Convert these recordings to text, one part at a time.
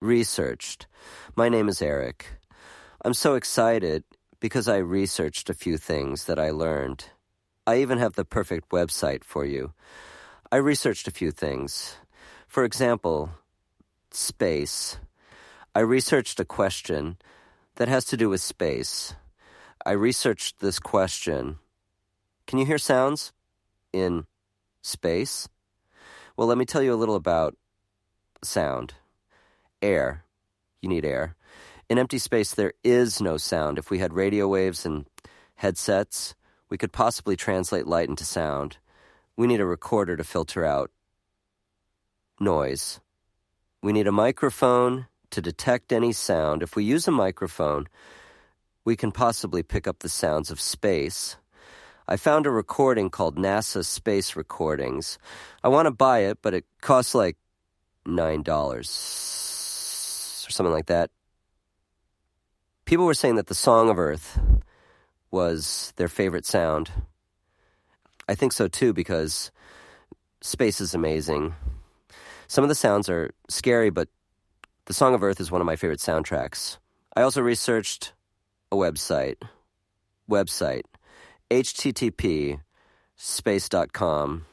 Researched. My name is Eric. I'm so excited because I researched a few things that I learned. I even have the perfect website for you. I researched a few things. For example, space. I researched a question that has to do with space. I researched this question. Can you hear sounds in space? Well, let me tell you a little about sound. Air. You need air. In empty space, there is no sound. If we had radio waves and headsets, we could possibly translate light into sound. We need a recorder to filter out noise. We need a microphone to detect any sound. If we use a microphone, we can possibly pick up the sounds of space. I found a recording called NASA Space Recordings. I want to buy it, but it costs like $9 or something like that. People were saying that the Song of Earth was their favorite sound. I think so too, because space is amazing. Some of the sounds are scary, but the Song of Earth is one of my favorite soundtracks. I also researched a website, http space.com.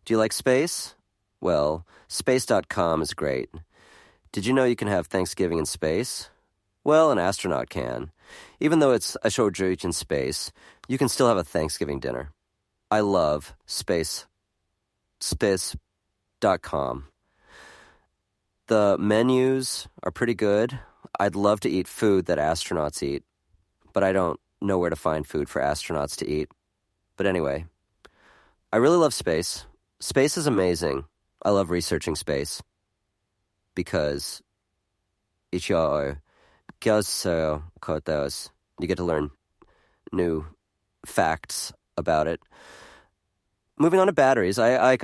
Do you like space? Well, space.com is great. Did you know you can have Thanksgiving in space? Well, an astronaut can. Even though it's a shortjouch in space, you can still have a Thanksgiving dinner. I love space. Space.com. The menus are pretty good. I'd love to eat food that astronauts eat, but I don't know where to find food for astronauts to eat. But anyway, I really love space. Space is amazing. I love researching space because you get to learn new facts about it. Moving on to batteries, I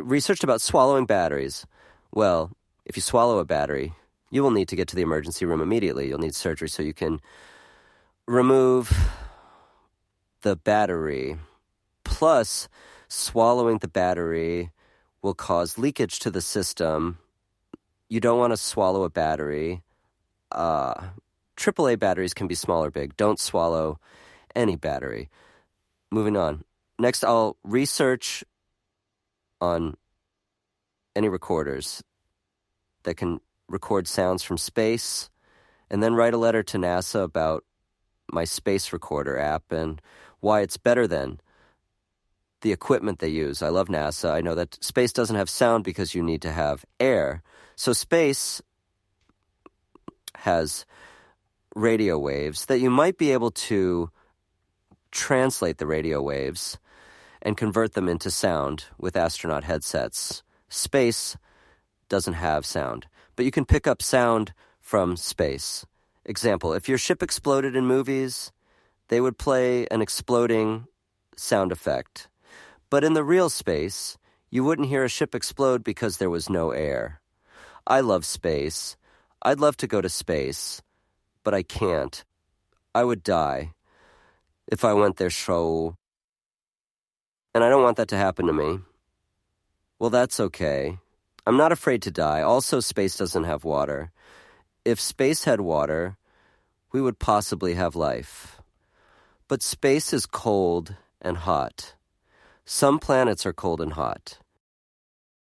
researched about swallowing batteries. Well, if you swallow a battery, you will need to get to the emergency room immediately. You'll need surgery so you can remove the battery. Plus, swallowing the battery will cause leakage to the system. You don't want to swallow a battery. AAA batteries can be small or big. Don't swallow any battery. Moving on. Next, I'll research on any recorders that can record sounds from space, and then write a letter to NASA about my space recorder app and why it's better than the equipment they use. I love NASA. I know that space doesn't have sound because you need to have air. So space has radio waves that you might be able to translate the radio waves and convert them into sound with astronaut headsets. Space doesn't have sound, but you can pick up sound from space. Example, if your ship exploded in movies, they would play an exploding sound effect. But in the real space, you wouldn't hear a ship explode because there was no air. I love space. I'd love to go to space, but I can't. I would die if I went there, so. And I don't want that to happen to me. Well, that's okay. I'm not afraid to die. Also, space doesn't have water. If space had water, we would possibly have life. But space is cold and hot. Some planets are cold and hot.